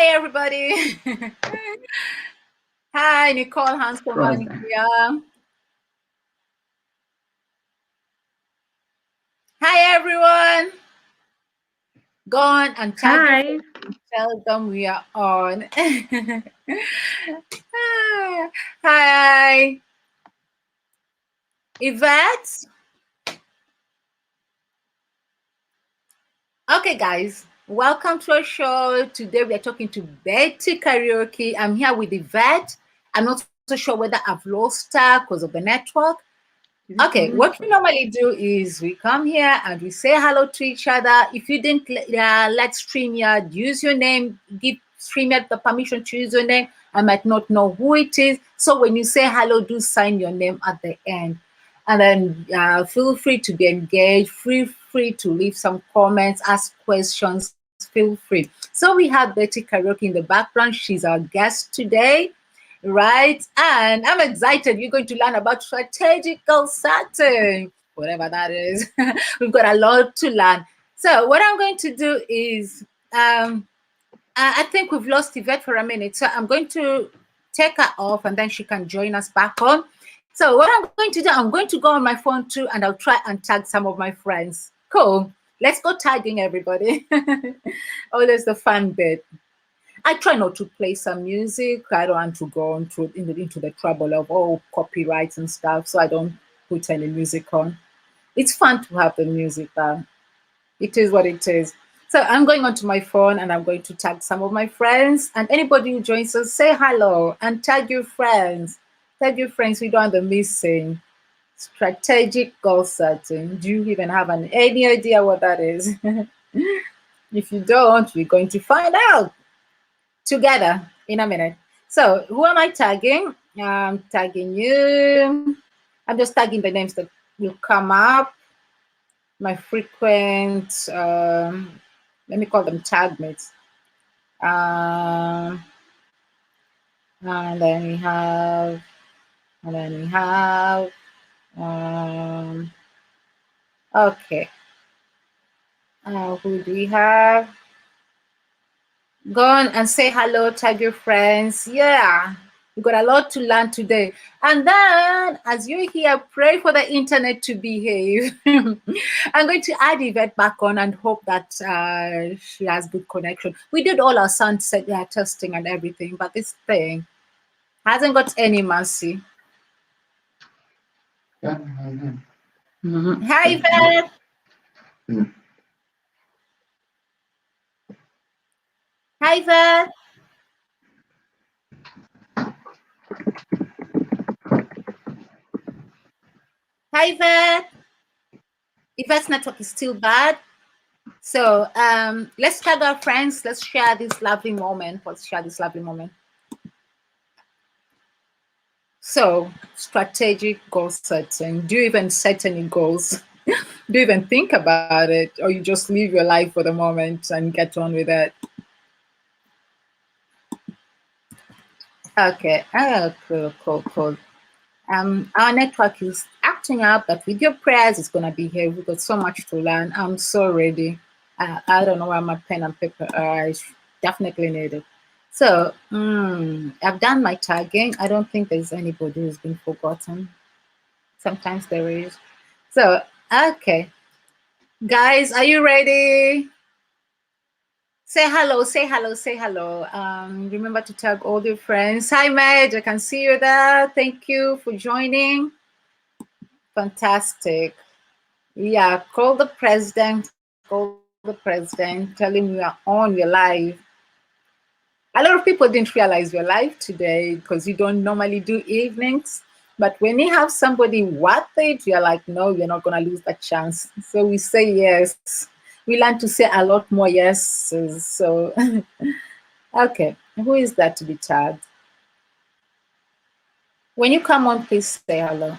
Hi, everybody. Hi, Nicole Hanselman here. Hi, everyone. Go on and tag your friends and tell them we are on. Hi, Yvette. Okay, guys, welcome to our show. Today we are talking to Beatrice Kariuki. I'm here with Yvette. I'm not so sure whether I've lost her because of the network. Okay, what we normally do is we come here and we say hello to each other. If you didn't let StreamYard use your name, give StreamYard the permission to use your name. I might not know who it is. So when you say hello, do sign your name at the end. And then feel free to be engaged, feel free to leave some comments, ask questions, feel free. So we have Beatrice Kariuki in the background. She's our guest today. Right, and I'm excited. We're going to learn about strategic goal setting, whatever that is. We've got a lot to learn. So what I'm going to do is, I think we've lost Yvette for a minute, so I'm going to take her off, and then she can join us back on. So what I'm going to do, I'm going to go on my phone too, and I'll try and tag some of my friends. Cool. Let's go tagging everybody. Always the fun bit. I try not to play some music. I don't want to go into the trouble of copyrights and stuff, so I don't put any music on. It's fun to have the music, but it is what it is. So I'm going onto my phone and I'm going to tag some of my friends. And anybody who joins us, say hello and tag your friends. Tag your friends. We don't want them missing. Strategic goal setting. Do you even have any idea what that is? If you don't, we're going to find out together in a minute. So who am I tagging? I'm tagging you. I'm just tagging the names that will come up. My frequent, let me call them tag mates. And then we have, okay. Who do we have? Go on and say hello, tag your friends. Yeah, we got a lot to learn today. And then, as you're here, pray for the internet to behave. I'm going to add Yvette back on and hope that she has good connection. We did all our sound testing and everything, but this thing hasn't got any mercy. Hi, Yvette. Hi, Yvette. Hi, Yvette. Yvette's network is still bad. So let's tag our friends. Let's share this lovely moment. So strategic goal setting. Do you even set any goals? Do you even think about it? Or you just live your life for the moment and get on with it? Okay. Oh, cool. Our network is acting up, but with your prayers, it's going to be here. We've got so much to learn. I'm so ready. I don't know where my pen and paper are. I definitely need it. So I've done my tagging. I don't think there's anybody who's been forgotten. Sometimes there is. So, okay. Guys, are you ready? Say hello. Remember to tag all your friends. Hi, Madge. I can see you there. Thank you for joining. Fantastic. Yeah, call the president. Tell him you are on your live. A lot of people didn't realize you're live today because you don't normally do evenings. But when you have somebody worth it, you're like, no, you're not going to lose that chance. So we say yes. We learn to say a lot more yeses. So, okay. Who is that to be tagged? When you come on, please say hello.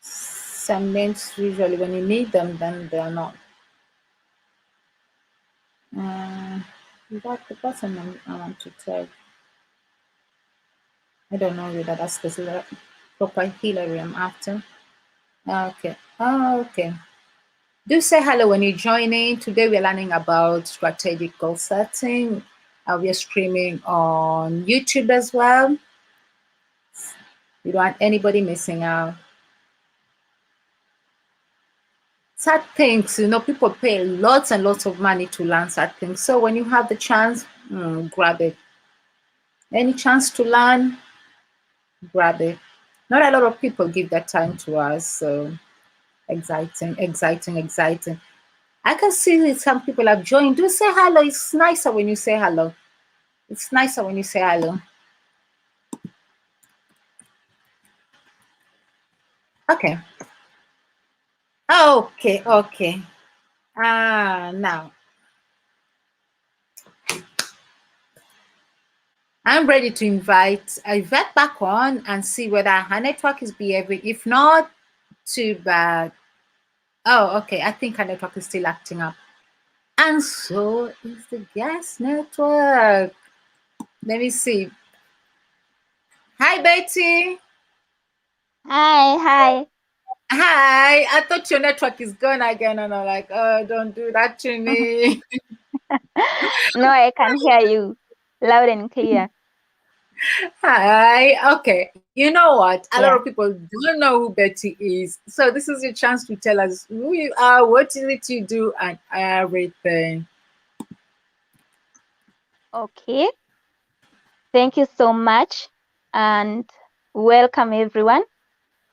Some names usually when you need them, then they're not. That's the person I want to tag. I don't know whether that's the proper Hillary I'm after. Okay. Okay. Do say hello when you join in. Today we're learning about strategic goal setting. We are streaming on YouTube as well. We don't want anybody missing out. Sad things, people pay lots and lots of money to learn sad things. So when you have the chance, grab it. Any chance to learn, grab it. Not a lot of people give that time to us. So exciting, exciting, exciting. I can see that some people have joined. Do say hello. It's nicer when you say hello. It's nicer when you say hello. Okay. Okay. Okay. Now I'm ready to invite Yvette back on and see whether her network is behaving. If not, too bad. Oh, okay. I think her network is still acting up. And so is the gas network. Let me see. Hi, Betty. Hi. Hi. I thought your network is gone again, and I'm like, oh, don't do that to me. No, I can hear you loud and clear. Hi. Okay. You know what? A lot of Yeah. people don't know who Betty is. So this is your chance to tell us who you are, what is it you do, and everything. Okay. Thank you so much. And welcome everyone.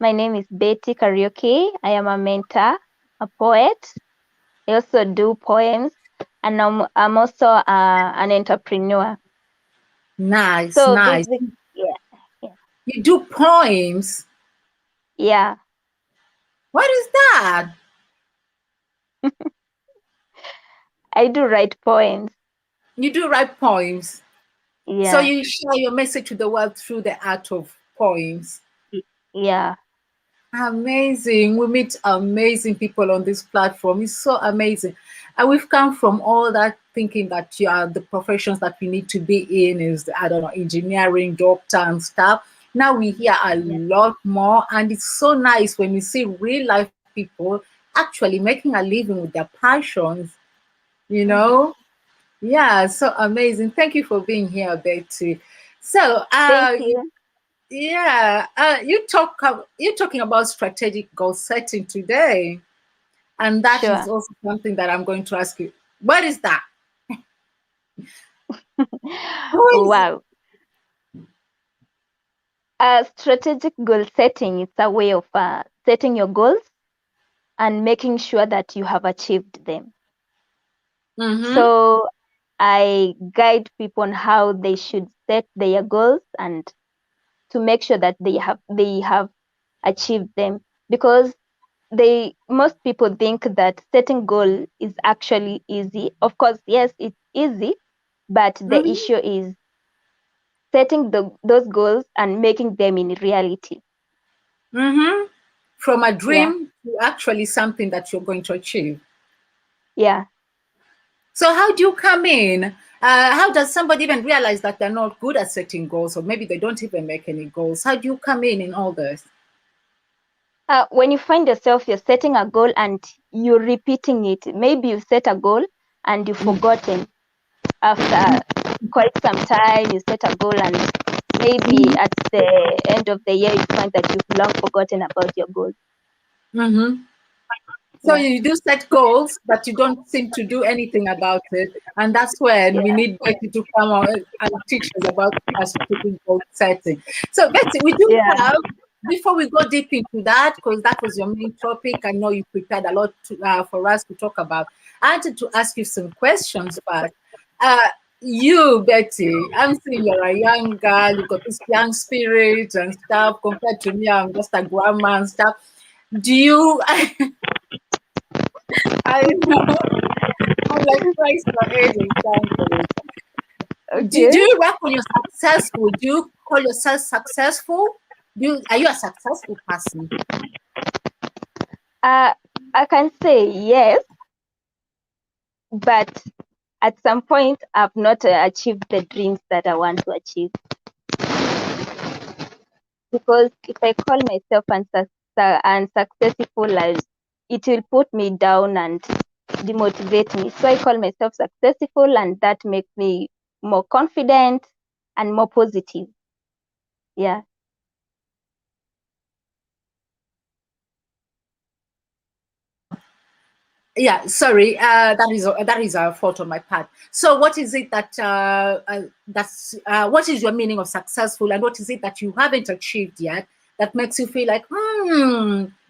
My name is Beatrice Kariuki. I am a mentor, a poet. I also do poems, and I'm also an entrepreneur. Nice, So nice. basic, yeah, yeah, You do poems. yeah. What is that? I do write poems. You do write poems. So Yeah, you share your message to the world through the art of poems. yeah, Amazing. We meet amazing people on this platform. It's so amazing. And we've come from all that thinking that you are the professions that we need to be in is, I don't know, engineering, doctor, and stuff. Now we hear a yeah. lot more. And it's so nice when we see real life people actually making a living with their passions, you Mm-hmm. know? Yeah, so amazing. Thank you for being here, Betty. So, Thank you. yeah, you're talking about strategic goal setting today, and that is Sure. also something that I'm going to ask you. What is that? Who is? Wow. Strategic goal setting is a way of setting your goals and making sure that you have achieved them. Mm-hmm. So I guide people on how they should set their goals and to make sure that they have achieved them, because they most people think that setting goal is actually easy. Of course, yes, it's easy, but the Mm-hmm. issue is setting those goals and making them in reality. Mm-hmm. From a Yeah, dream to actually something that you're going to achieve. yeah. So how do you come in? How does somebody even realize that they're not good at setting goals, or maybe they don't even make any goals? How do you come in all this? When you find yourself, you're setting a goal and you're repeating it. Maybe you set a goal and you've forgotten. After quite some time, you set a goal, and maybe at the end of the year, you find that you've long forgotten about your goal. Mm-hmm. So Yeah, you do set goals, but you don't seem to do anything about it. And that's when we yeah, need Betty to come out and teach us about strategic goal setting. So, Betty, we do yeah. have, before we go deep into that, because that was your main topic, I know you prepared a lot for us to talk about. I wanted to ask you some questions first. Uh, you, Betty, I'm seeing you're a young girl, you've got this young spirit and stuff. Compared to me, I'm just a grandma and stuff. Do you I know. I'm like twice your age exactly. Do Okay. you reckon you're successful? Do you call yourself successful? Are you a successful person? Uh, I can say yes, but at some point, I've not achieved the dreams that I want to achieve. Because if I call myself unsuccessful, it will put me down and demotivate me. So I call myself successful, and that makes me more confident and more positive. Yeah. Yeah, sorry, that is a fault on my part. So what is it that what is your meaning of successful, and what is it that you haven't achieved yet that makes you feel like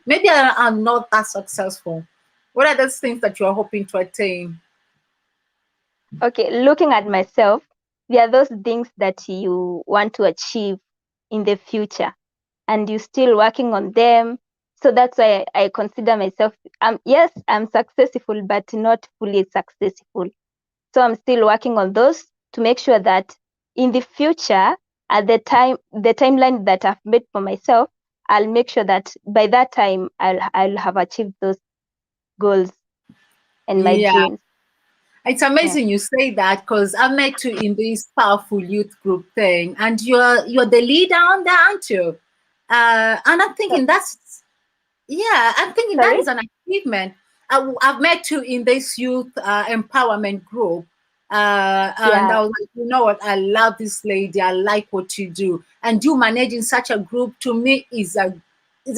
maybe I'm not that successful? What are those things that you're hoping to attain? Okay, looking at myself, there are those things that you want to achieve in the future, and you're still working on them. So that's why I consider myself, yes, I'm successful, but not fully successful. So I'm still working on those to make sure that in the future, at the timeline that I've made for myself, I'll make sure that by that time I'll have achieved those goals and my Yeah, dreams. it's Yeah. amazing you say that, because I met you in this powerful youth group thing, and you're the leader on there, aren't you? And I'm So, thinking I'm thinking that sorry? is an achievement. I've met you in this youth empowerment group, and Yeah, I was like, you know what? I love this lady. I like what you do, and you managing such a group to me is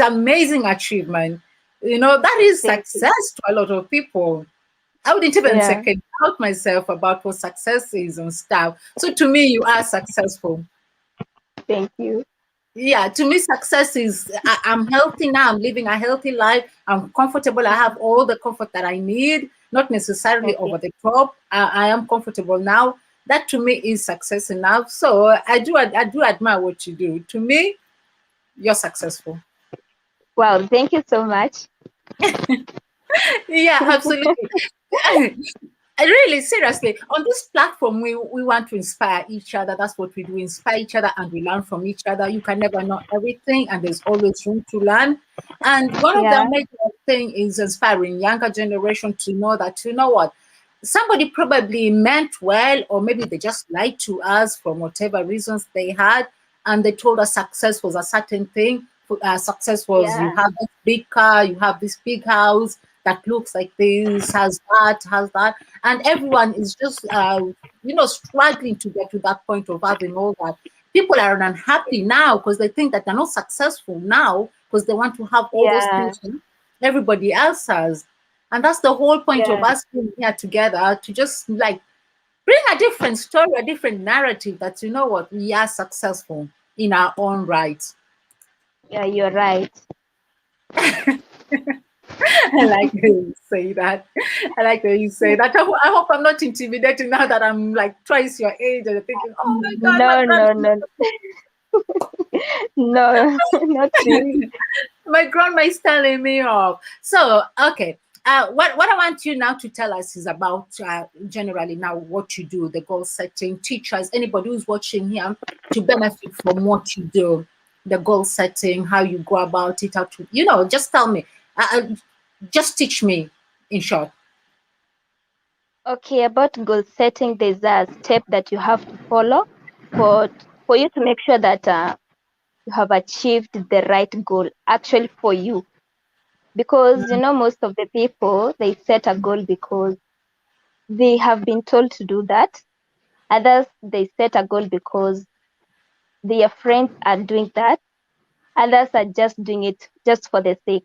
amazing achievement. You know, that is thank you. success to a lot of people. I wouldn't even Yeah, second doubt myself about what success is and stuff. So to me, you are successful. thank you. Yeah, to me, success is I'm healthy now. I'm living a healthy life. I'm comfortable. I have all the comfort that I need, not necessarily Okay. over the top. I am comfortable now. That to me is success enough. So I do admire what you do. To me, you're successful. Wow, thank you so much. Yeah, absolutely. Really, seriously, on this platform, we want to inspire each other. That's what we do, inspire each other, and we learn from each other. You can never know everything, and there's always room to learn. And one of the Yeah, major thing is inspiring younger generation to know that, you know what, somebody probably meant well, or maybe they just lied to us from whatever reasons they had, and they told us success was a certain thing. Success was you yeah, have this big car, you have this big house that looks like this, has that, and everyone is just struggling to get to that point of having all that. People are unhappy now because they think that they're not successful now because they want to have all those yeah, things everybody else has. And that's the whole point of yeah, us being here together, to just like bring a different story, a different narrative that, you know what, we are successful in our own right. yeah, you're right. I like the way you say that. I like the way you say that. I hope I'm not intimidating now that I'm like twice your age and you're thinking, oh my God, my No, no, grandma, no, no, not really. my grandma is telling me off. So, okay. What I want you now to tell us is about generally now what you do, the goal setting, teachers, anybody who's watching here to benefit from what you do, the goal setting, how you go about it, how to, just tell me. Just teach me in short. Okay, about goal setting, there's a step that you have to follow for for you to make sure that you have achieved the right goal actually for you. Because most of the people they set a goal because they have been told to do that. Others they set a goal because their friends are doing that. Others are just doing it just for the sake.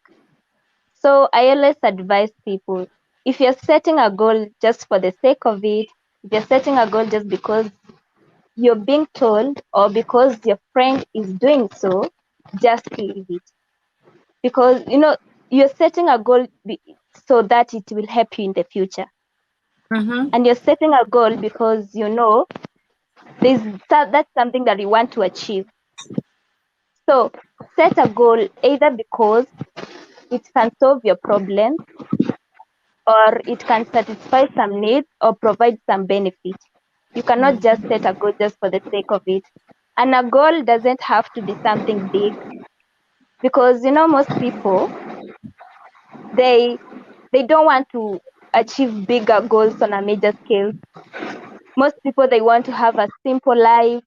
So I always advise people, if you're setting a goal just for the sake of it, if you're setting a goal just because you're being told or because your friend is doing so, just leave it. Because you're setting a goal so that it will help you in the future. Mm-hmm. And you're setting a goal because that's something that you want to achieve. So set a goal either because it can solve your problem or it can satisfy some needs or provide some benefit. You cannot just set a goal just for the sake of it. And a goal doesn't have to be something big because most people they don't want to achieve bigger goals on a major scale. Most people they want to have a simple life,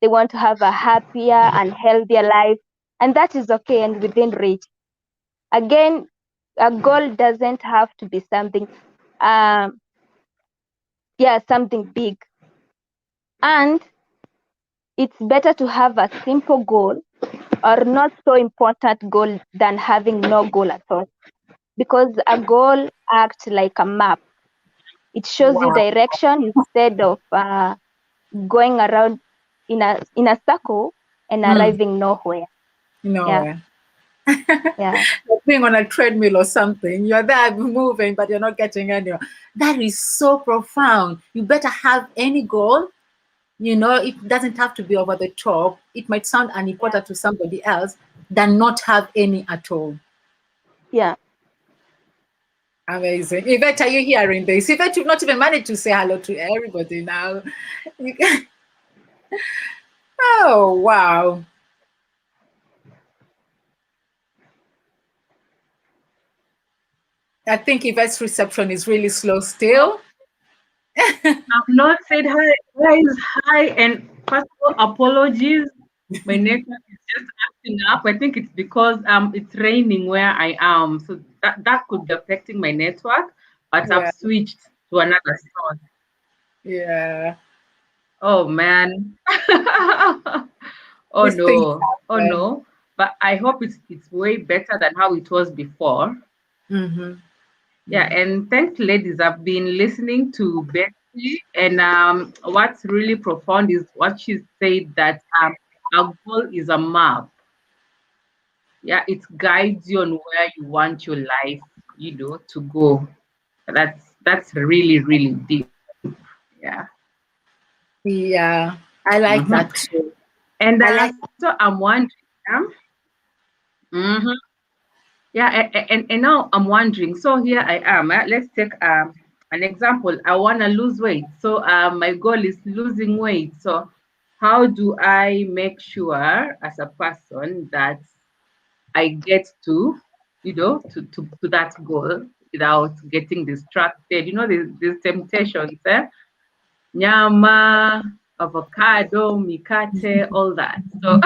they want to have a happier and healthier life, and that is okay and within reach. Again, a goal doesn't have to be something, something big. And it's better to have a simple goal or not so important goal than having no goal at all. Because a goal acts like a map. It shows you Wow. direction instead of going around in a circle and arriving nowhere. Nowhere. Yeah. Like being on a treadmill or something. You're there moving, but you're not getting anywhere. That is so profound. You better have any goal. It doesn't have to be over the top. It might sound unimportant to somebody else than not have any at all. Yeah. Amazing. Yvette, are you hearing this? Yvette, you've not even managed to say hello to everybody now. Oh, wow. I think Yvette's reception is really slow still. I've not said hi, guys. Hi, and first of all, apologies. My network is just acting up. I think it's because it's raining where I am, so that could be affecting my network. But I've Yeah, switched to another source. yeah. Oh man. Oh These things no. Oh happen. no. But I hope it's way better than how it was before. Mm-hmm. Yeah, and thanks, ladies. I've been listening to Betty, and what's really profound is what she said that our goal is a map. Yeah, it guides you on where you want your life, to go. That's really, really deep. Yeah. Yeah, I like Hmm. that too. And I like. so I'm wondering, yeah, mhm. Yeah, and now I'm wondering. So here I am. Let's take an example. I want to lose weight. So my goal is losing weight. So how do I make sure as a person that I get to that goal without getting distracted? These temptations, Nyama, avocado, mikate, all that. So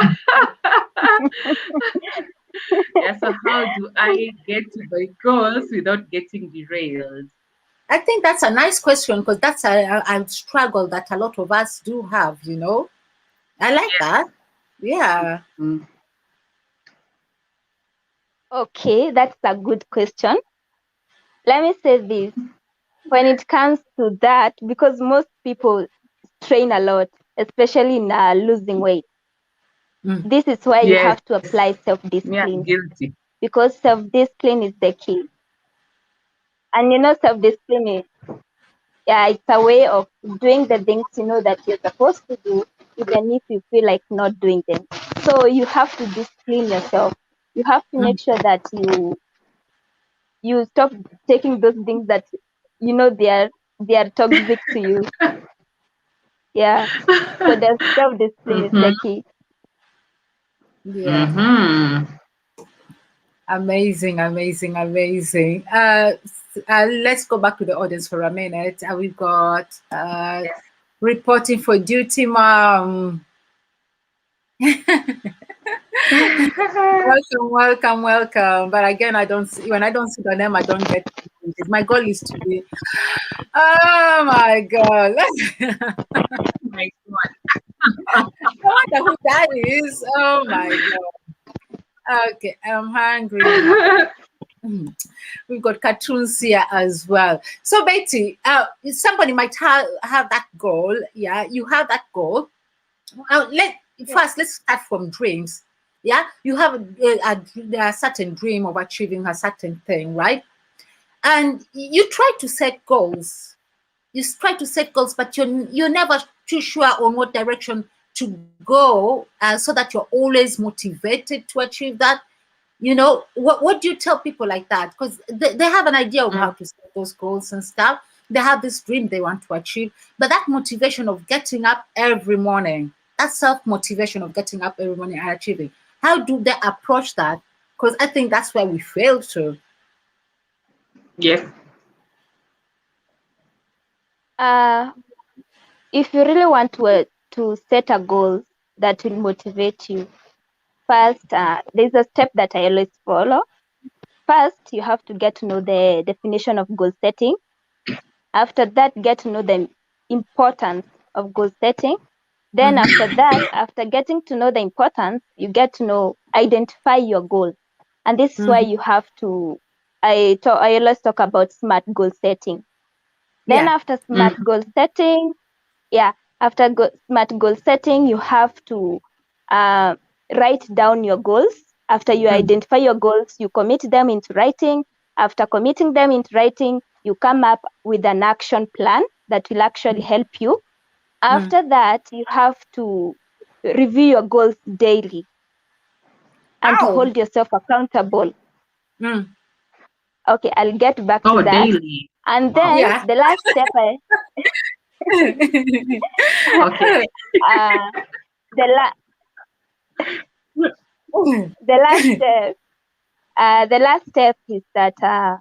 yeah, so how do I get to my goals without getting derailed? I think that's a nice question because that's a struggle that a lot of us do have. I like that. Yeah. Mm. Okay, that's a good question. Let me say this. When it comes to that, because most people train a lot, especially in losing weight, Mm. this is where you Yes. have to apply Yeah, self-discipline, guilty. because self-discipline is the key. And self-discipline is, it's a way of doing the things that you're supposed to do, even if you feel like not doing them. So you have to discipline yourself. You have to Mm. make sure that you stop taking those things that they are toxic to you. Yeah. So the self-discipline is Mm-hmm. the key. Yeah. Mm-hmm. Amazing, amazing, amazing. Let's go back to the audience for a minute. We've got reporting for duty, mom. Welcome, welcome, welcome. But again, I don't see when I don't see the name, I don't get it. My goal is to be. Oh my God! My I wonder who that is. Oh my God! Okay, I'm hungry now. God. We've got cartoons here as well. So Betty, somebody might have that goal. Yeah, you have that goal. Let's start from dreams. Yeah, you have a certain dream of achieving a certain thing, right? And you try to set goals. You try to set goals, but you're never too sure on what direction to go, so that you're always motivated to achieve that. What do you tell people like that? Because they have an idea of how Mm. to set those goals and stuff. They have this dream they want to achieve, but that motivation of getting up every morning, that self-motivation of getting up every morning and achieving, how do they approach that? Because I think that's where we fail to. Yes. Uh, if you really want to set a goal that will motivate you, first, there's a step that I always follow. first you have to get to know the definition of goal setting. After that, get to know the importance of goal setting. Then after that, after getting to know the importance, you get to know, identify your goals. And this is why you have to, I always talk about SMART goal setting. Then after SMART goal setting, SMART goal setting, you have to write down your goals. After you identify your goals, you commit them into writing. After committing them into writing, you come up with an action plan that will actually help you. After that, you have to review your goals daily and hold yourself accountable. Okay, I'll get back to that. Daily. And then the last step, Okay. The last step is that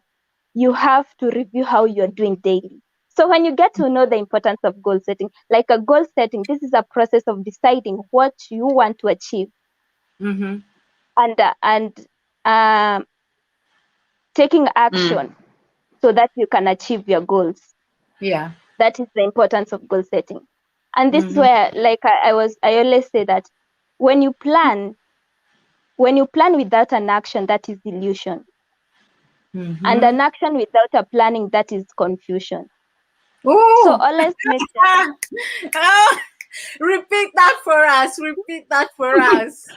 you have to review how you're doing daily. So when you get to know the importance of goal setting, like a goal setting, this is a process of deciding what you want to achieve, and taking action so that you can achieve your goals. Yeah, that is the importance of goal setting. And this is where, like I always say that when you plan without an action, that is illusion. And an action without a planning, that is confusion. Ooh. So always make sure. Repeat that for us. Repeat that for us.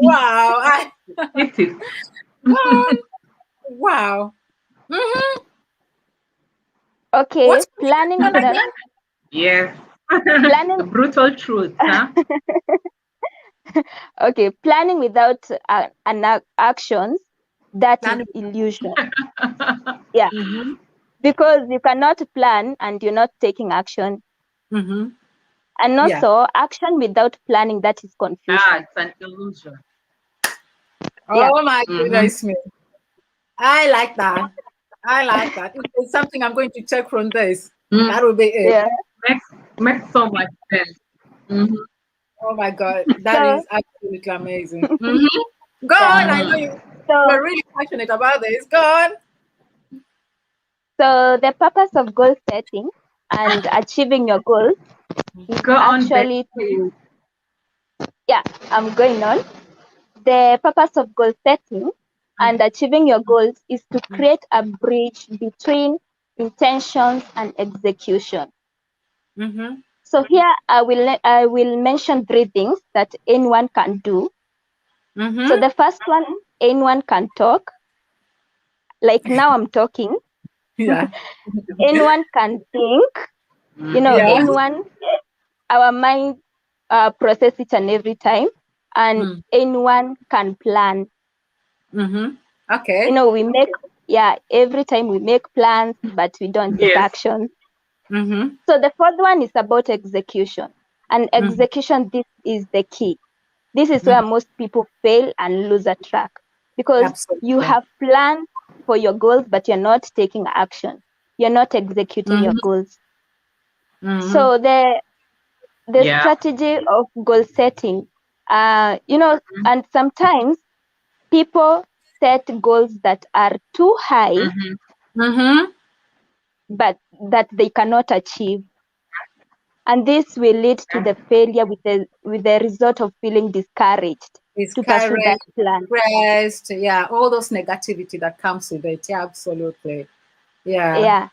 Wow. Wow. Okay, what's planning without. Yes. Planning. The brutal truth, huh? Okay, planning without an actions, that is illusion. Yeah. Because you cannot plan and you're not taking action. And also, action without planning, that is confusion. It's an illusion. Oh my goodness me. I like that. I like that. If there's something I'm going to check from this, that will be it. Yeah. Makes so much sense. Oh my God. That is absolutely amazing. Go on. I know you're really passionate about this. Go on. So the purpose of goal setting and achieving your goals is actually to, I'm going on. The purpose of goal setting and achieving your goals is to create a bridge between intentions and execution. So here I will mention 3 things that anyone can do. So the first one, anyone can talk. Like now I'm talking. Yeah. Anyone can think. Anyone, our mind process each and every time, and anyone can plan. Okay. We make, every time we make plans, but we don't take action. So the fourth one is about execution. And execution, this is the key. This is where most people fail and lose a track, because you have planned for your goals, but you're not taking action. You're not executing your goals. So the strategy of goal setting, and sometimes people set goals that are too high, but that they cannot achieve. And this will lead to the failure with the result of feeling discouraged to pursue that plan. Depressed, all those negativity that comes with it. Yeah, absolutely. Yeah.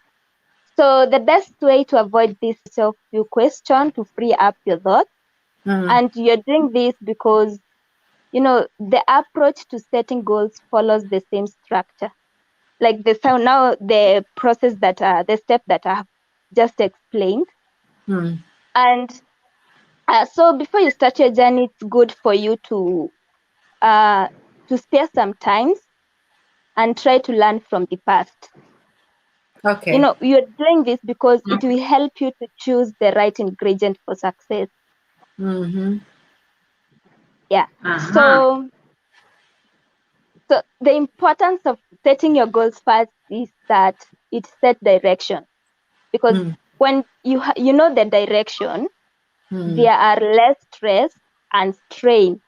So the best way to avoid this self-view question, to free up your thoughts, and you're doing this because, the approach to setting goals follows the same structure. Like the process the step that I have just explained. And so before you start your journey, it's good for you to spare some time and try to learn from the past. Okay. You're doing this because it will help you to choose the right ingredient for success. Yeah. So the importance of setting your goals first is that it sets direction. Because when you know the direction, there are less stress and strain.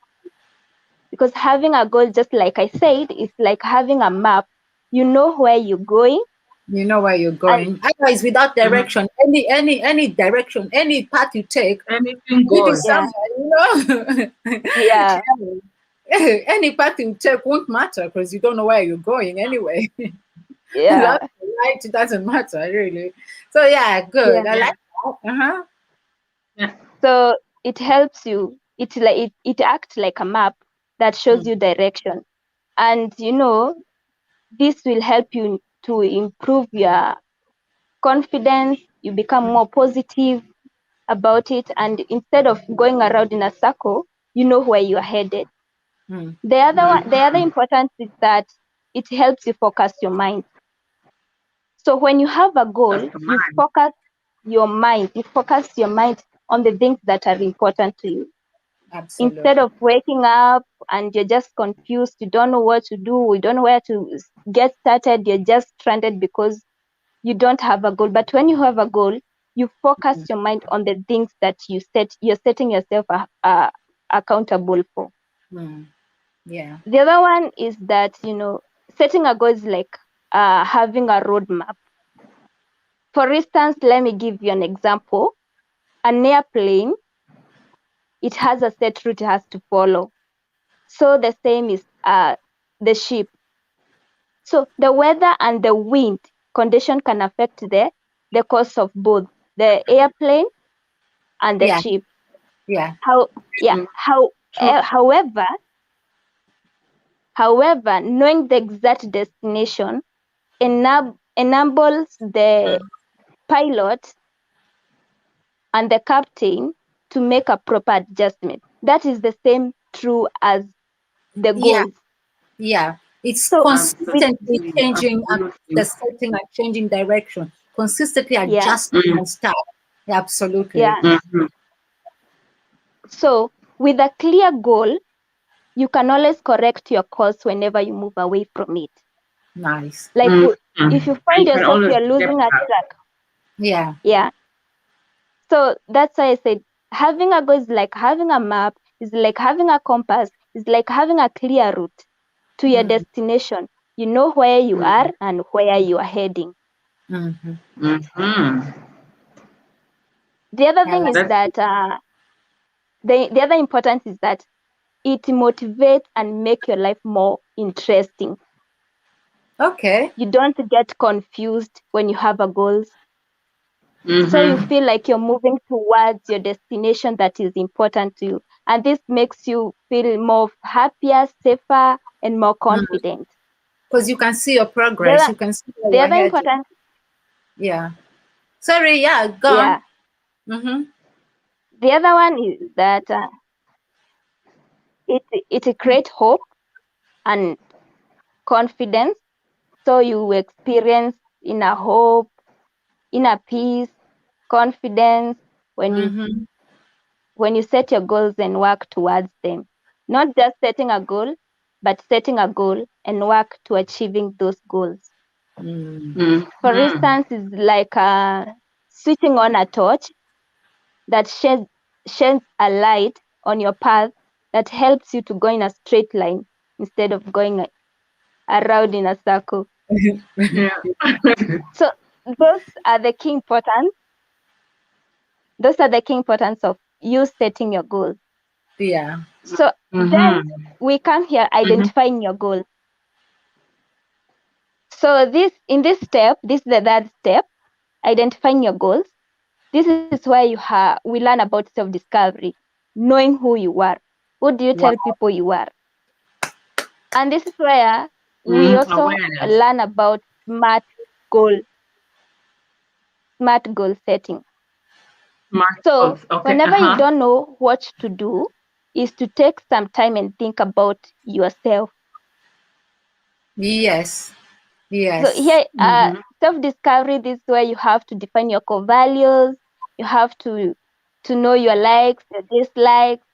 Because having a goal, just like I said, is like having a map. You know where you're going, You know where you're and going. Otherwise, without Mhm. direction, any direction, any path you take, Anything lead you goes. yeah, somewhere, you know. yeah, Any path you take won't matter because you don't know where you're going anyway. yeah, Left or right, it doesn't matter really. So yeah, good. I yeah. Yeah. like that. Uh-huh. Yeah. So it helps you. It's like it acts like a map that shows you Mm, direction, and this will help you to improve your confidence. You become more positive about it, and instead of going around in a circle, you know where you are headed. mm, The other importance is that it helps you focus your mind. So when you have a goal, That's the mind. you focus your mind on the things that are important to you. Instead absolutely. of waking up and you're just confused, you don't know what to do, you don't know where to get started, you're just stranded because you don't have a goal. But when you have a goal, you focus Mm, your mind on the things that you're setting yourself accountable for. mm, yeah. The other one is that, setting a goal is like having a roadmap. For instance, let me give you an example. An airplane, it has a set route it has to follow. So the same is the ship. So the weather and the wind condition can affect the course of both the airplane and the Yeah. ship. Yeah. How yeah, Mm, how true. however, knowing the exact destination enables the pilot and the captain to make a proper adjustment. That is the same true as the Yeah. goals. Yeah. It's So with consistently Absolutely. changing Absolutely. the setting and changing direction, consistently yeah, adjusting Mm, and stuff. Yeah, absolutely. yeah. mhm. So with a clear goal, you can always correct your course whenever you move away from it. Nice. Like Mhm. if you And find you can yourself always you're step losing a back. track, Yeah. yeah. So that's why I said having a goal is like having a map, is like having a compass, is like having a clear route to your Mm, destination. You know where you Mm, are and where you are heading. mhm. mhm. The other I thing like. is That's that the other importance is that it motivates and make your life more interesting. Okay. You don't get confused when you have a goals. So you mhm. feel like you're moving towards your destination that is important to you. And this makes you feel more happier, safer, and more confident. Because you can see your The progress. other, You can see where the you're other headed. important, Yeah. Sorry. Yeah. Go on. yeah, Mm-hmm. the other one is that it creates hope and confidence. So you experience inner hope, inner peace, confidence when you Mm-hmm. when you set your goals and work towards them. Not just setting a goal, but setting a goal and work to achieving those goals. Mm. For Mhm. instance, is like switching on a torch that sheds a light on your path that helps you to go in a straight line instead of going around in a circle. Yeah. So those are the key importance. Those are the key importance of you setting your goals. Yeah. So then Mhm. we come here Mhm. identifying your goals. So this step, this is the third step, identifying your goals. This is where we learn about self-discovery, knowing who you are. Who do you Wow. tell people you are? And this is where we Mhm. also Awareness. learn about goal, smart goal setting. Smart So goals. Okay. whenever you Uh-huh. don't know what to do, is to take some time and think about yourself. Yes. So Yes. here, Mhm. self-discovery, this is where you have to define your core values. You have to know your likes, your dislikes,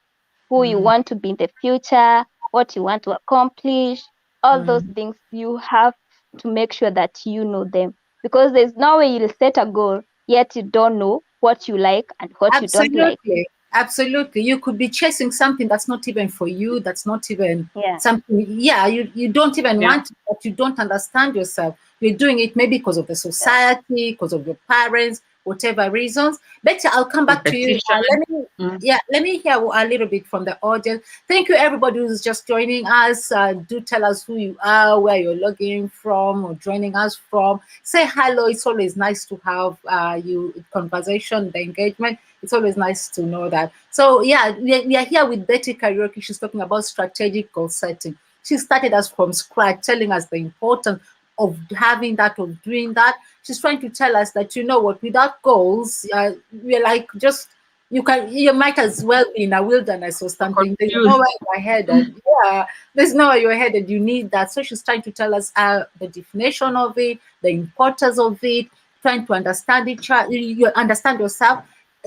who you Mm, want to be in the future, what you want to accomplish. All those mm. things you have to make sure that you know them, because there's no way you'll set a goal yet you don't know what you like and what you don't like. Absolutely. Absolutely. You could be chasing something that's not even for you, that's not even Yeah. something, yeah, you don't even Yeah. want it, but you don't understand yourself. You're doing it maybe because of the society, because of your parents, whatever reasons. Betty, I'll come back to you. Competition. Mm. Let me hear a little bit from the audience. Thank you, everybody who's just joining us. Do tell us who you are, where you're logging from or joining us from. Say hello. It's always nice to have you conversation, the engagement. It's always nice to know that. So yeah, we are here with Betty Kariuki. She's talking about strategic goal setting. She started us from scratch, telling us the importance of having that, of doing that. She's trying to tell us that, you know what, without goals, we're like just, you might as well be in a wilderness or something. There's Confused. nowhere you're headed. Yeah, there's nowhere you're headed. You need that. So she's trying to tell us the definition of it, the importance of it, trying to understand you understand yourself.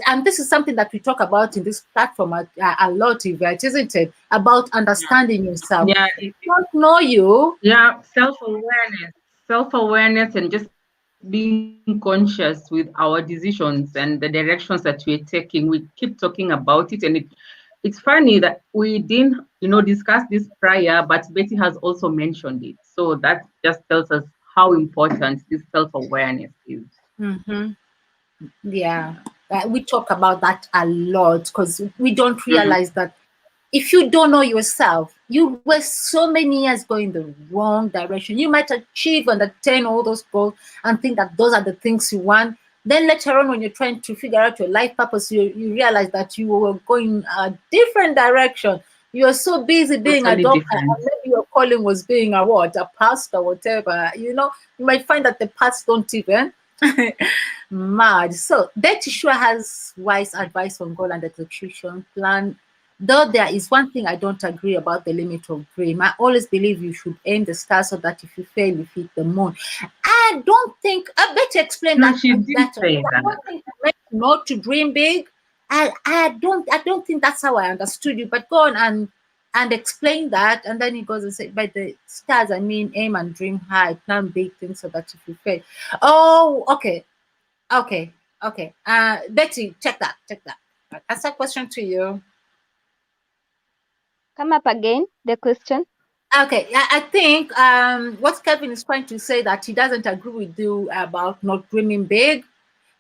And this is something that we talk about in this platform a lot, Yvette, isn't it? About understanding yourself. Yeah. If you don't know you, Yeah. Self-awareness, and just being conscious with our decisions and the directions that we're taking. We keep talking about it, and it's funny that we didn't, discuss this prior, but Betty has also mentioned it. So that just tells us how important this self-awareness is. mhm, yeah, we talk about that a lot because we don't Mhm. realize that if you don't know yourself, you waste so many years going the wrong direction. You might achieve and attain all those goals and think that those are the things you want. Then later on, when you're trying to figure out your life purpose, you realize that you were going a different direction. You're so busy being a Totally doctor, and different. maybe your calling was being a what, a pastor, whatever. You might find that the paths don't even mad. So Betty sure has wise advice on goal and execution plan. Though there is one thing I don't agree about, the limit of dream. I always believe you should aim the star so that if you fail, you hit the moon. I don't think, I bet you explain No, that she did better. say I that. don't think you meant not to dream big. I don't think that's how I understood you. But go on and explain that. And then he goes and says, by the stars, I mean aim and dream high, plan big things so that if you fail. Oh, okay. Okay. Okay. Betty, check that. Check that. That's a question to you. Come up again, the question. Okay, I think what Kevin is trying to say that he doesn't agree with you about not dreaming big.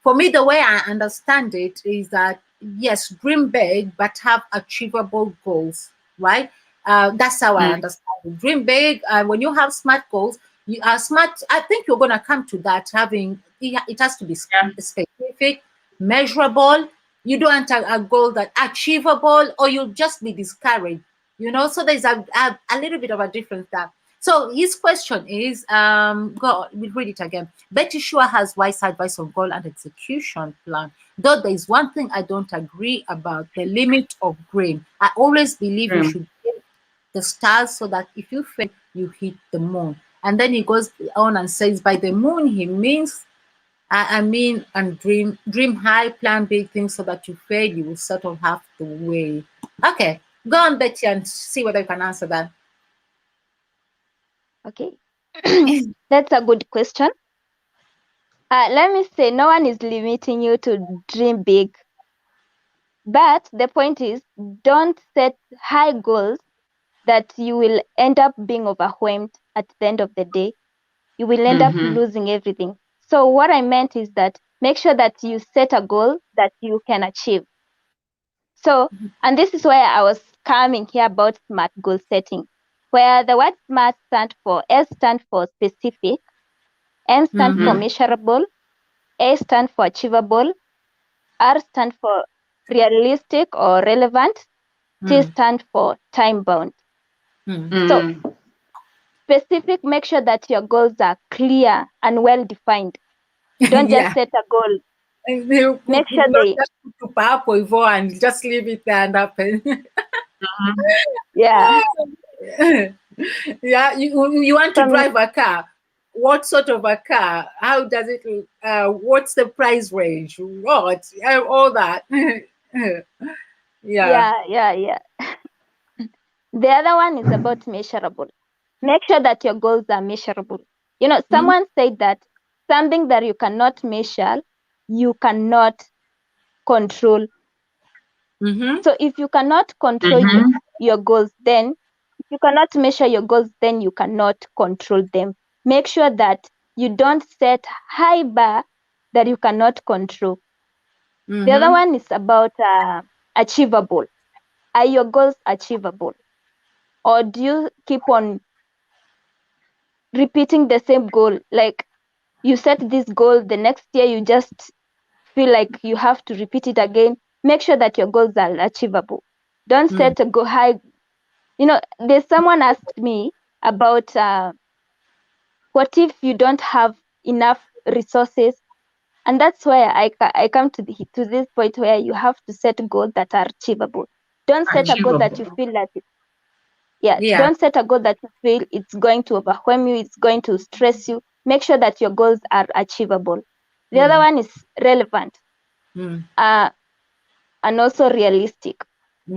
For me, the way I understand it is that yes, dream big, but have achievable goals, right? That's how I Mm. understand it. Dream big. When you have smart goals, you are smart. I think you're gonna come to that. Having it has to be Yeah. specific, measurable. You don't want a goal that achievable, or you'll just be discouraged. So there's a little bit of a difference there. So his question is, we'll read it again. Betty sure has wise advice on goal and execution plan. Though there is one thing I don't agree about, the limit of dream. I always believe you Mm. should hit the stars so that if you fail, you hit the moon. And then he goes on and says, by the moon, he means, I mean, and dream high, plan big things so that you fail, you will sort of have the way. Okay, go on, Betty, and see whether you can answer that. Okay. That's a good question. Let me say, no one is limiting you to dream big. But the point is, don't set high goals that you will end up being overwhelmed at the end of the day. You will end up Mm-hmm. losing everything. So, what I meant is that make sure that you set a goal that you can achieve. So, and this is where I was coming here about SMART goal setting, where the word SMART stands for S stands for specific, M stands for Mm-hmm. measurable, A stands for achievable, R stands for realistic or relevant, T Mm, stands for time bound. mm. So, Mm. specific, make sure that your goals are clear and well defined. Don't just Yeah. set a goal. And you Make put, sure they, just put to papo Ivo and just leave it there and happen. Mhm. yeah. Yeah, you want to From drive a car. What sort of a car? How does it look? What's the price range? What? All that. Yeah. yeah. The other one is about measurable. Make sure that your goals are measurable. Mhm. Someone said that something that you cannot measure, you cannot control. Mm-hmm. So if you cannot control your goals, then if you cannot measure your goals, then you cannot control them. Make sure that you don't set high bar that you cannot control. The other Mm-hmm. one is about achievable. Are your goals achievable? Or do you keep on repeating the same goal? Like you set this goal, the next year you just feel like you have to repeat it again. Make sure that your goals are achievable. Don't set a go high. There's someone asked me about what if you don't have enough resources, and that's why I come to this point where you have to set goals that are achievable. Don't set a goal that you Achievable. feel that Yeah. don't set a goal that you feel it's going to overwhelm you, it's going to stress you. Make sure that your goals are achievable. The other one is relevant Mm. and also realistic.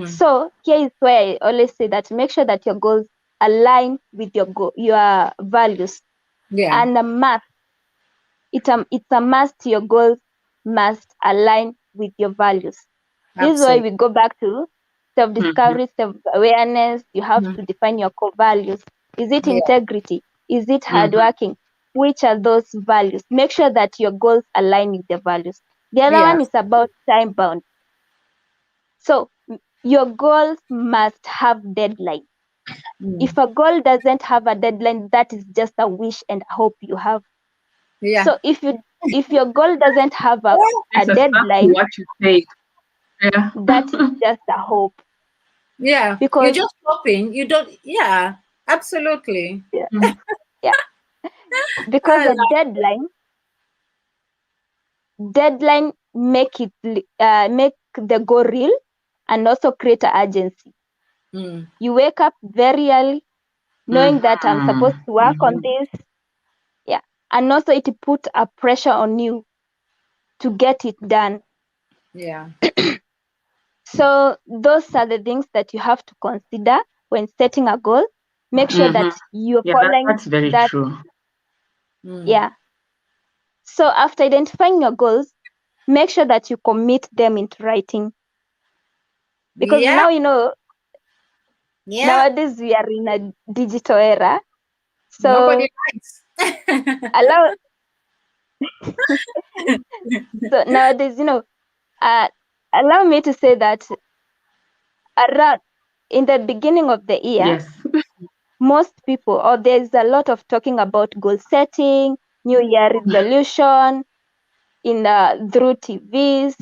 So here is where I always say that make sure that your goals align with your values. Yeah. And a must, it's a must, your goals must align with your values. This is why Absolutely. we go back to self-discovery, self-awareness. You have to define your core values. Is it Yeah. integrity? Is it hardworking? Which are those values? Make sure that your goals align with your values. The other Yeah. one is about time bound. So your goals must have deadline. If a goal doesn't have a deadline, that is just a wish and hope you have. Yeah. So if your goal doesn't have a That's exactly deadline, what you said. Yeah. that is just a hope. Yeah. You're Because just hoping. You don't. Yeah. Absolutely. yeah, Mhm. yeah, because I a deadline make the goal real and also create an urgency. You wake up very early knowing that I'm supposed to work on this. Yeah. And also it put a pressure on you to get it done. Yeah. So those are the things that you have to consider when setting a goal. Make sure that you're Yeah, following that's very that. true. Yeah. So after identifying your goals, make sure that you commit them into writing. Because Yeah. now, Yeah. nowadays we are in a digital era. So Nobody likes. allow so nowadays, allow me to say that around in the beginning of the year, Yes. most people, or there's a lot of talking about goal setting, New Year resolution through TVs,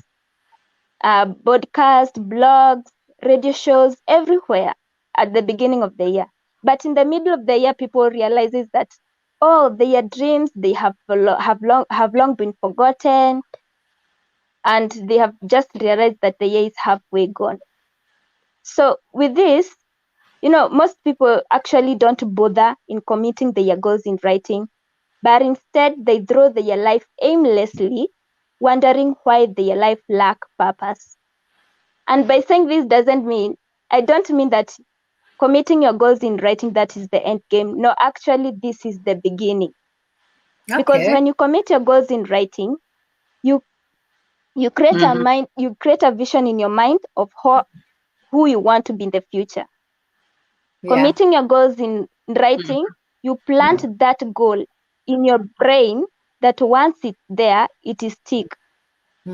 podcasts, blogs, radio shows, everywhere at the beginning of the year. But in the middle of the year, people realizes that their dreams they have long been forgotten, and they have just realized that the year is halfway gone. So with this, most people actually don't bother in committing their goals in writing, but instead they throw their life aimlessly, wondering why their life lack purpose. And by saying this I don't mean that committing your goals in writing, that is the end game. No, actually, this is the beginning. Because Okay. when you commit your goals in writing, you create a vision in your mind of who you want to be in the future. Yeah. Committing your goals in writing, you plant that goal in your brain that once it's there, it is stick.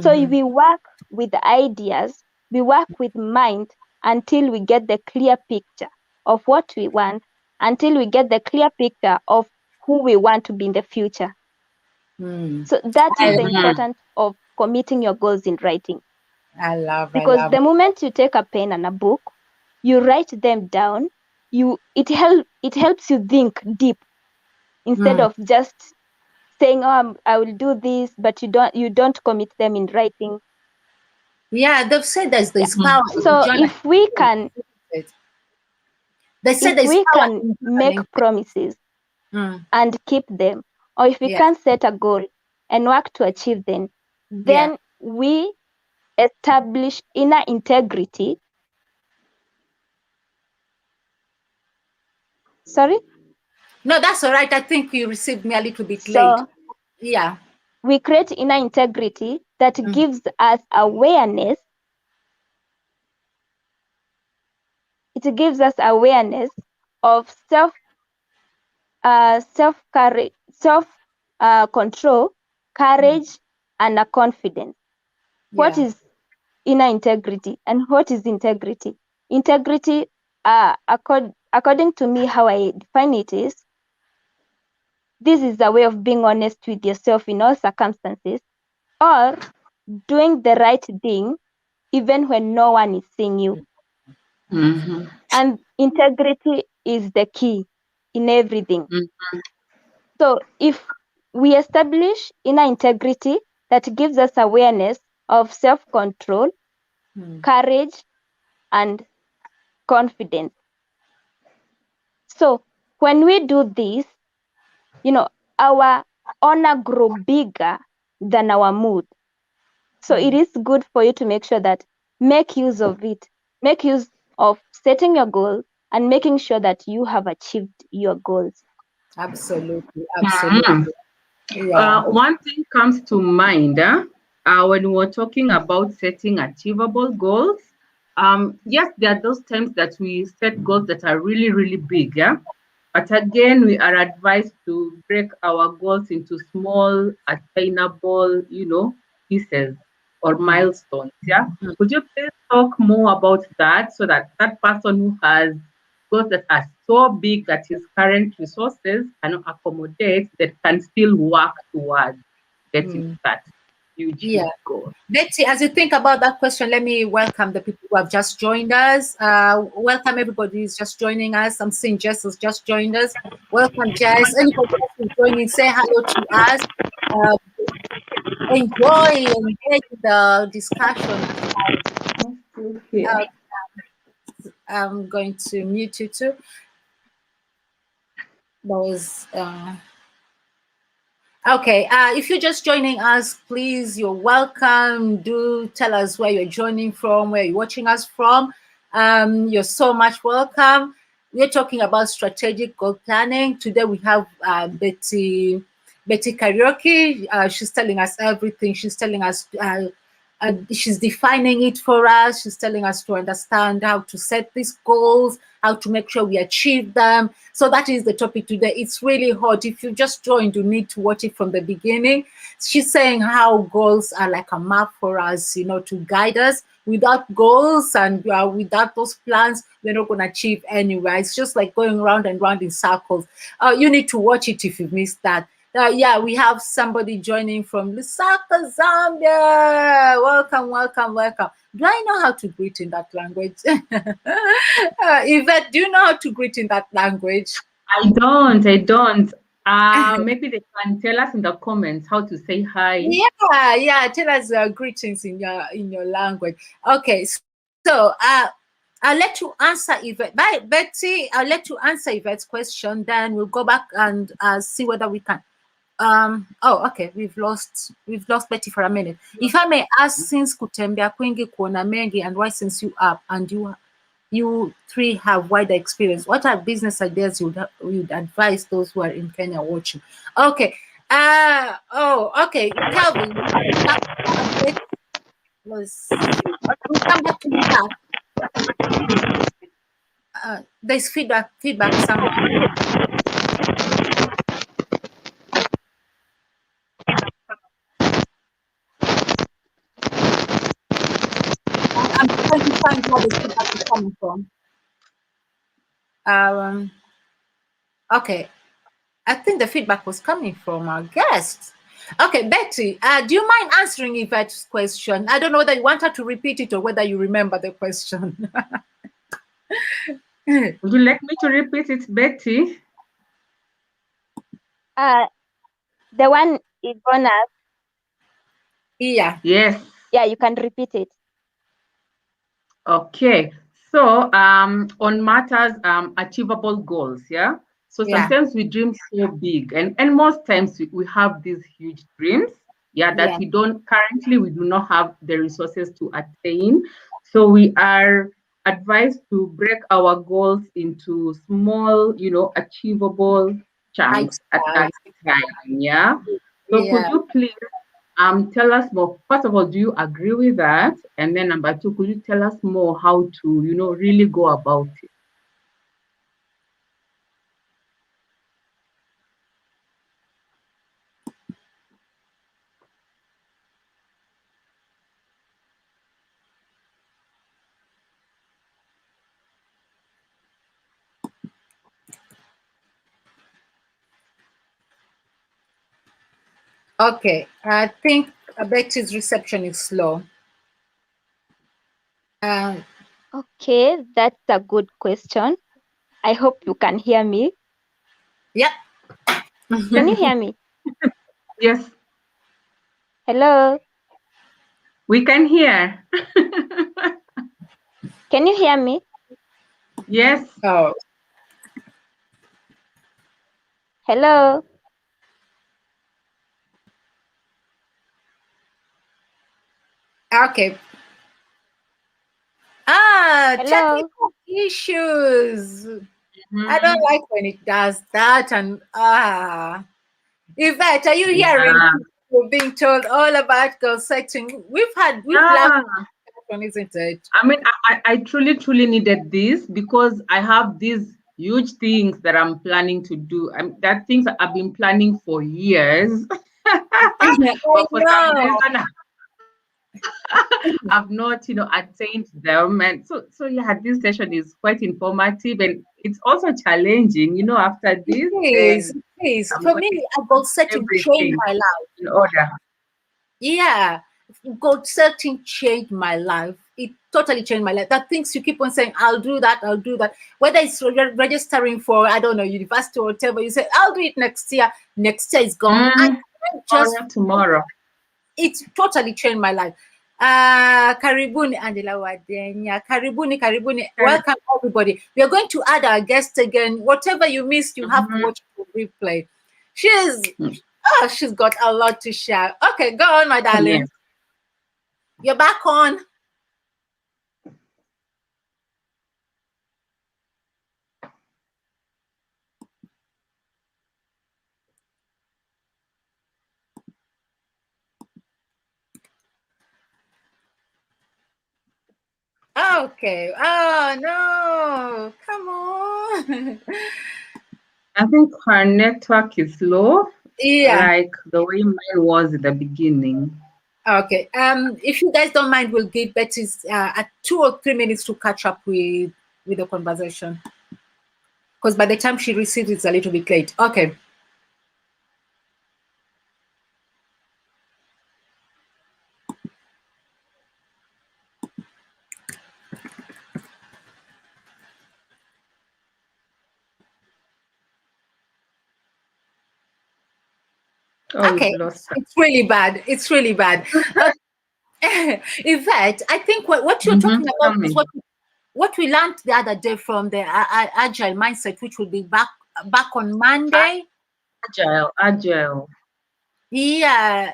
So we work with ideas, we work with mind until we get the clear picture of what we want, until we get the clear picture of who we want to be in the future. So that is the importance of committing your goals in writing. I love. Because the moment you take a pen and a book, you write them down, it helps you think deep instead of just saying, I will do this, but you don't commit them in writing. Yeah, they've said Yeah. there's power in So journaling. They said if there's we power can in make journaling. promises and keep them, or if we Yeah. can set a goal and work to achieve them, Yeah. then we establish inner integrity. Sorry? No, that's all right. I think you received me a little bit late. So Yeah. we create inner integrity that gives us awareness it gives us awareness of self control, courage, and a confidence. What Yeah. is inner integrity and what is integrity? Integrity, according to me, how I define it is, this is a way of being honest with yourself in all circumstances, or doing the right thing even when no one is seeing you. Mm-hmm. And integrity is the key in everything. Mm-hmm. So if we establish inner integrity, that gives us awareness of self-control, courage, and confidence. So when we do this, our honor grow bigger than our mood. So it is good for you to make sure that make use of it. Make use of setting your goal and making sure that you have achieved your goals. Absolutely. Mm-hmm. Absolutely. Yeah. One thing comes to mind when we're talking about setting achievable goals. Yes, there are those times that we set goals that are really, really big. Yeah. But again, we are advised to break our goals into small, attainable, pieces or milestones. Yeah. Could you please talk more about that so that that person who has goals that are so big that his current resources cannot accommodate, that can still work towards getting to that huge, Yeah. huge goal? Betty, as you think about that question, let me welcome the people who have just joined us. Welcome everybody who's just joining us. I'm seeing Jess has just joined us. Welcome, Jess. Anybody else who's joining, say hello to us. Uh, engage the discussion. Okay. I'm going to mute you too. That was okay. If you're just joining us, please, you're welcome. Do tell us where you're joining from, where you're watching us from. You're so much welcome. We're talking about strategic goal planning. Today we have Beatrice Kariuki. She's telling us everything. She's telling us she's defining it for us. She's telling us to understand how to set these goals, how to make sure we achieve them. So that is the topic today. It's really hot. If you just joined, you need to watch it from the beginning. She's saying how goals are like a map for us, to guide us. Without goals and without those plans, we're not going to achieve anywhere. It's just like going round and round in circles. You need to watch it if you've missed that. Yeah, we have somebody joining from Lusaka, Zambia. Welcome, welcome, welcome. Do I know how to greet in that language? Yvette, do you know how to greet in that language? I don't. Maybe they can tell us in the comments how to say hi. Yeah. Tell us greetings in your language. Okay, so I'll let you answer Yvette. Betty, I'll let you answer Yvette's question. Then we'll go back and see whether we can. Okay, we've lost Betty for a minute. If I may ask, since kutembea kwingi kuona mengi and why since you up and you three have wider experience, what are business ideas you'd advise those who are in Kenya watching? Okay. Okay. Calvin, we'll come back to you back. There's feedback somewhere. I'm trying to find where the feedback is coming from. Okay. I think the feedback was coming from our guests. Okay, Betty, do you mind answering Yvette's question? I don't know whether you want her to repeat it or whether you remember the question. Would you like me to repeat it, Betty? The one Yvonne asked. Yeah. Yes. Yeah, you can repeat it. Okay. So on matters achievable goals, yeah. So sometimes we dream so big, and most times we have these huge dreams, that we do not have the resources to attain. So we are advised to break our goals into small, achievable chunks at a time. Yeah. So could you please tell us more? First of all, do you agree with that? And then number two, could you tell us more how to, really go about it? Okay, I think Betty's reception is slow. Uh, Okay, that's a good question. I hope you can hear me. yep. Can you hear me? Yes, Hello? we can hear. Can you hear me? Yes. Oh, Hello? okay. Hello? Technical issues. I don't Mhm. like when it does that. And Yvette, are you hearing? Yeah. We're being told all about goal setting. We've laughed Yeah. on, isn't it? I mean, I truly, truly needed this because I have these huge things that I'm planning to do. That things that I've been planning for years, I but for some know. reason I've not, attained them. And so yeah, this session is quite informative and it's also challenging. After It this, is. then It is. I'm For going me, to a goal put setting changed everything my life. in order. Yeah. Goal setting changed my life. It totally changed my life. That things you keep on saying, I'll do that, I'll do that. Whether it's registering for, I don't know, university or whatever, you say, I'll do it next year. Next year is gone. I Mm, can't just, tomorrow. it's totally changed my life. Karibuni, Angela Wadenya. Karibuni. Welcome, everybody. We are going to add our guest again. Whatever you missed, you have to Mhm. watch the replay. She's got a lot to share. Okay, go on, my darling. Yes. You're back on. Okay. Oh no. Come on. I think her network is low, Yeah. like the way mine was in the beginning. Okay. If you guys don't mind, we'll give Betty's 2 or 3 minutes to catch up with the conversation. Because by the time she receives it's a little bit late. Okay. Oh, we've Okay. lost her. It's really bad. It's really bad. Yvette, I think what you're talking Tell about is me. what we learned the other day from the agile mindset, which will be back on Monday. Agile. Yeah,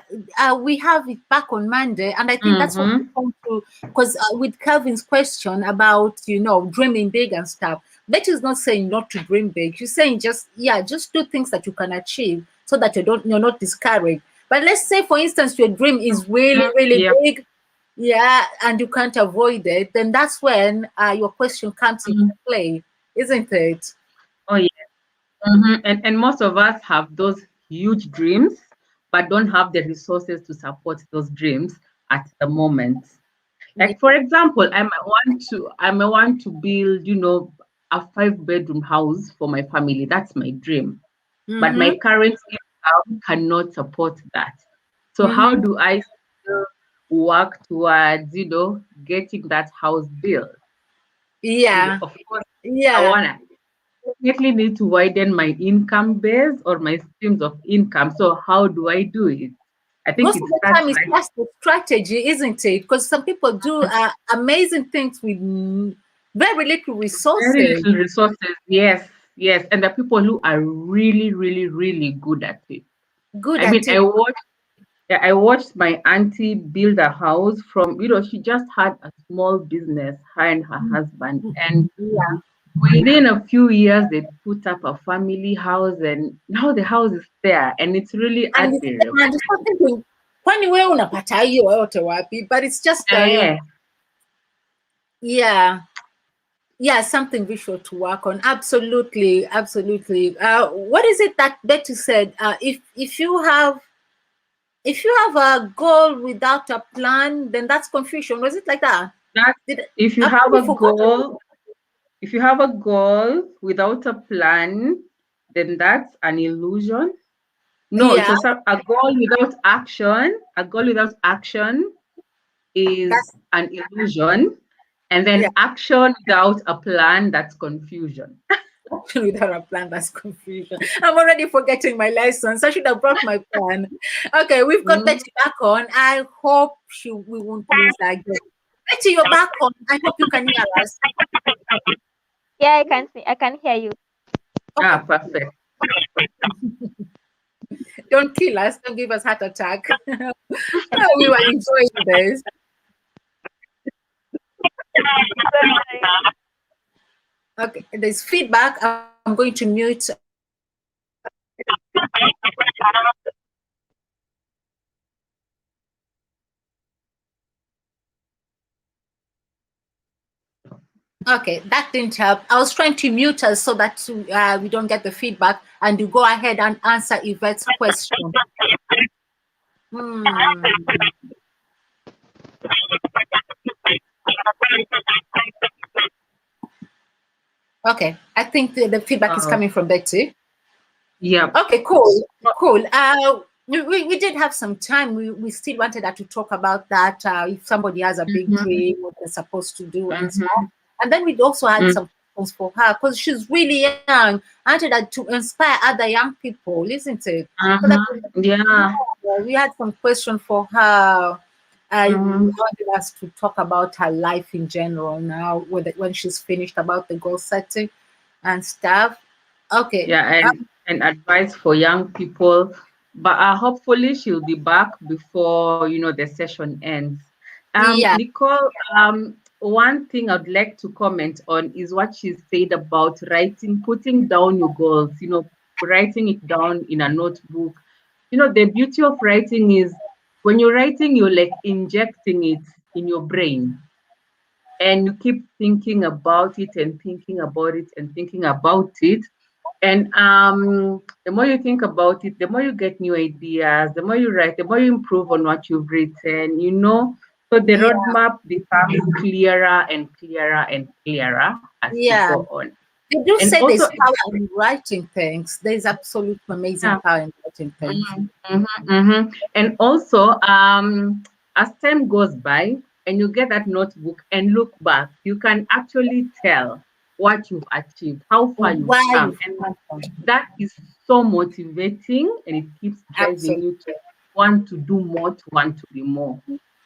we have it back on Monday, and I think that's what we're Mm-hmm. going to. Because with Calvin's question about dreaming big and stuff, Betty is not saying not to dream big. She's saying just do things that you can achieve, so that you're not discouraged. But let's say, for instance, your dream is really really Yep. big, yeah, and you can't avoid it. Then that's when your question comes into Mhm. play, isn't it? Oh, yeah. And most of us have those huge dreams, but don't have the resources to support those dreams at the moment. Yeah. Like for example, I may want to build, a 5-bedroom house for my family. That's my dream. But Mm-hmm. my current income cannot support that. So how Mm-hmm. do I still work towards, getting that house built? Yeah. Of course, I Yeah. wanna definitely need to widen my income base or my streams of income. So how do I do it? I think Most it of the starts time it's like just the strategy, isn't it? Because some people do amazing things with very little very resources. little resources. Yes, yes. And the people who are really, really, really good at it. Good I mean, at it. I watched my auntie build a house from, she just had a small business, her and her husband. And Yeah. within a few years, they put up a family house, and now the house is there, and it's really admirable. And it's not thinking, kwani wewe unapata hiyo yote wapi? But it's just Eh, yeah. Yeah, something visual to work on. Absolutely, absolutely. What is it that Betty said? If you have a goal without a plan, then that's confusion. Was it like that? that Did if you I've have a already forgotten. goal, if you have a goal without a plan, then that's an illusion. No, Yeah, so a goal without action, is that's an illusion, and yeah. then action without a plan, that's confusion. Without a plan, that's confusion. I'm already forgetting my lessons. I should have brought my plan. Okay, we've got Mm. Betty back on. I hope we won't lose that game. Betty, you're back on. I hope you can hear us. Yeah, I can see. I can hear you. Ah, Okay, perfect. don't kill us. Don't give us heart attack. We were enjoying this. Okay, there's feedback. I'm going to mute. Okay, that didn't help. I was trying to mute us so that we don't get the feedback, and you go ahead and answer Yvette's question. Hmm. Okay, I think the feedback is coming from Betty. Yeah. Okay, cool. We did have some time. We still wanted her to talk about that. If somebody has a big dream, what they're supposed to do and stuff. And then we also had some questions for her because she's really young. I wanted her to inspire other young people, isn't it? So that Yeah. we had some questions for her. I Mhm. wanted us to talk about her life in general now, when she's finished, about the goal setting and stuff. Okay. Yeah, and advice for young people. But hopefully she'll be back before the session ends. Yeah. Nicole, one thing I'd like to comment on is what she said about writing, putting down your goals, writing it down in a notebook. The beauty of writing is when you're writing, you're like injecting it in your brain, and you keep thinking about it and thinking about it and thinking about it. And the more you think about it, the more you get new ideas, the more you write, the more you improve on what you've written. So the Yeah. roadmap becomes clearer and clearer and clearer as you Yeah. go on. They do And say also, there's power in writing things. There's absolute amazing yeah, power in writing things. And also, as time goes by and you get that notebook and look back, you can actually tell what you've achieved, how far you've Why come. you've And come from. that is so motivating, and it keeps driving Absolutely. you to want to do more, to want to be more.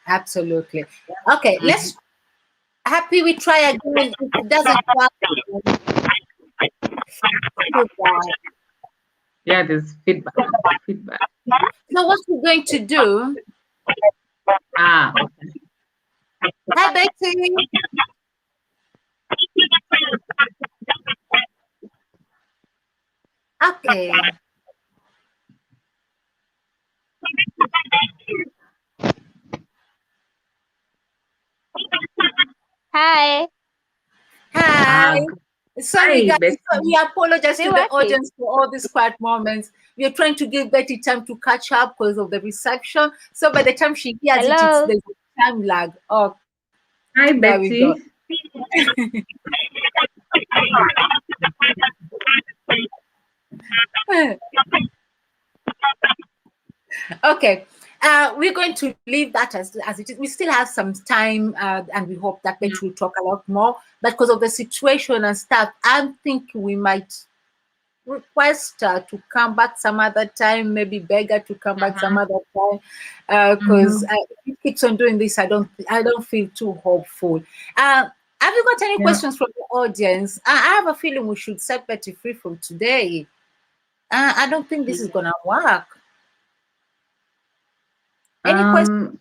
Absolutely. Okay, let's happy we try again. If it doesn't work, feedback. Yeah, there's feedback. Feedback. So what we're going to do, Okay. hi Betty. Okay. Hi. Hi. Sorry, Hi, guys. Betty. We apologize Is to it the working? audience for all these quiet moments. We are trying to give Betty time to catch up because of the reception. So by the time she hears it, Hello. there's a time lag. Oh, Hi, there we go. Betty. Okay. We're going to leave that as it is. We still have some time, and we hope that Betty will talk a lot more. But because of the situation and stuff, I think we might request her to come back some other time, maybe beg her to come back some other time, because if he keeps on doing this, I don't feel too hopeful. Have you got any Yeah. questions from the audience? I have a feeling we should set Betty free from today. I don't think this is gonna work. Any questions?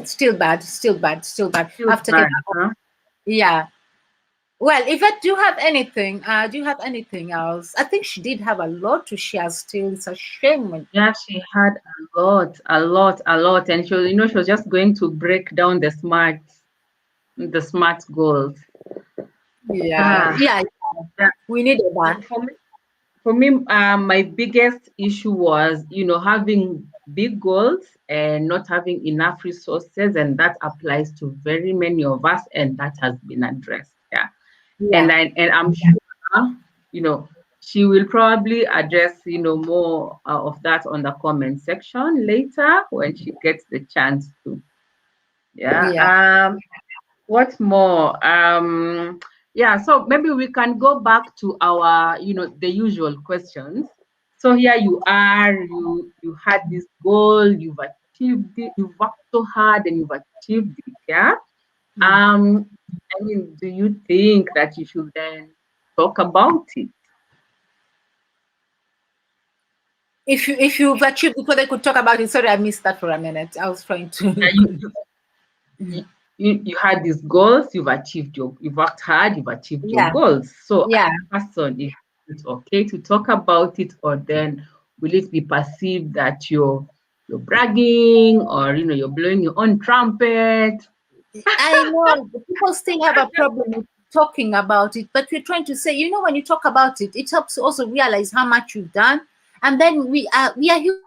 Still bad, still bad, still bad. Feels I've taken bad, huh? yeah. Well, Yvette, do you have anything? Do you have anything else? I think she did have a lot to share still. It's a shame when Yeah, she had a lot, a lot, a lot. And she was just going to break down the smart goals. yeah, Ah, yeah, yeah. we needed that. For me, my biggest issue was, having big goals and not having enough resources, and that applies to very many of us, and that has been addressed. Yeah, Yeah. and I'm sure she will probably address, more of that on the comment section later when she gets the chance to. Yeah. Yeah. What more? Yeah, so maybe we can go back to our, the usual questions. So here you are, you had this goal, you've achieved it, you've worked so hard and you've achieved it, yeah? I mean, do you think that you should then talk about it? If you've achieved before they could talk about it. Sorry, I missed that for a minute. I was trying Yeah, to. you had these goals, you've worked hard, you've achieved your Yeah. goals. So Yeah. as a person, if it's okay to talk about it, or then will it be perceived that you're bragging, or you're blowing your own trumpet? I know people still have a problem with talking about it, but we're trying to say, when you talk about it, it helps you also realize how much you've done, and then we are human,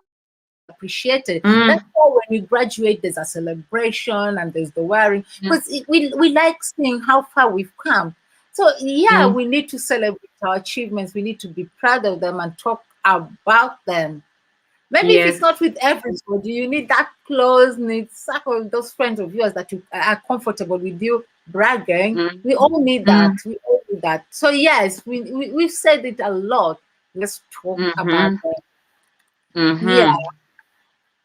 appreciated. Mm, That's why when we graduate, there's a celebration and there's the wearing, mm, because we like seeing how far we've come. So yeah, mm. we need to celebrate our achievements. We need to be proud of them and talk about them. Maybe if it's Yes. not with everybody, you need that close knit circle, those friends of yours that you are comfortable with you bragging. Mm, We all need mm, that. We all need that. So yes, we've said it a lot. Let's talk about mm-hmm, it. Yeah, mm-hmm.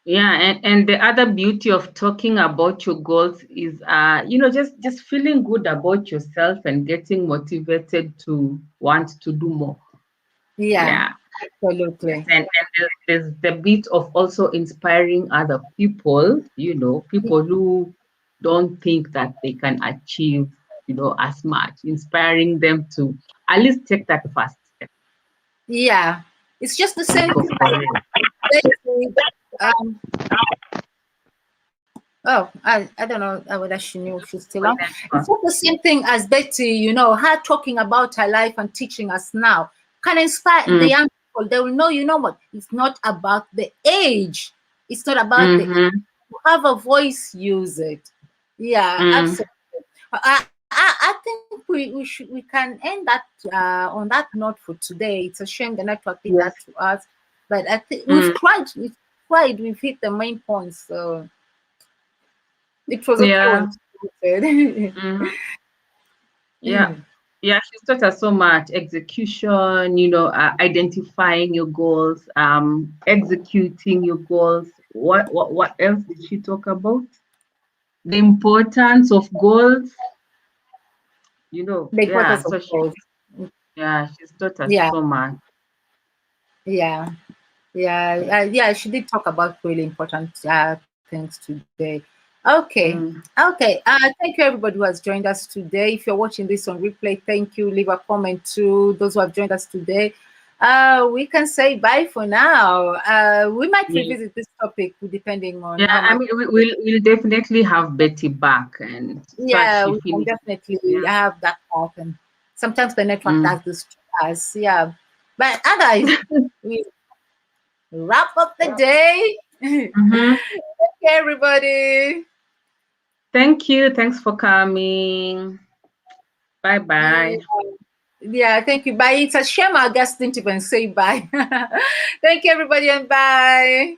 Yeah, and the other beauty of talking about your goals is, just feeling good about yourself and getting motivated to want to do more. yeah, Yeah, yes, absolutely. and there's the bit of also inspiring other people, people who don't think that they can achieve, as much, inspiring them to at least take that first step Yeah, it's just the and same go thing. for it. Like, um, oh, I don't know whether she knew she's still For on. It's not the same thing as Betty, her talking about her life and teaching us now can inspire the Mm, young people. They will know, what? It's not about the age. It's not about the age. mm-hmm, You have a voice, use it. Yeah, mm, absolutely. I think we can end that on that note for today. It's a shame the network did yes. that to us, but I think Mm, we've hit the main points. So it was okay when yeah. she said. Mhm. Yeah. Yeah, she's taught us so much execution, identifying your goals, executing your goals. What else did she talk about? The importance of goals, The yeah. importance of So goals. she's taught us Yeah, so much. yeah, yeah. She did talk about really important things today. Okay, Mm. okay. Thank you everybody who has joined us today. If you're watching this on replay, thank you. Leave a comment to those who have joined us today. We can say bye for now. We might Yeah. revisit this topic depending on Yeah, how I much. mean, we'll definitely have Betty back, and so that Yeah, she we can finishes. definitely Yeah. have that talk, and sometimes the network Mm. does this to us. Yeah, but otherwise, we wrap up the day. Hmm. Okay, everybody. Thank you. Thanks for coming. Bye Yeah, bye. yeah, thank you. Bye. It's a shame our guests didn't even say bye. Thank you, everybody, and bye.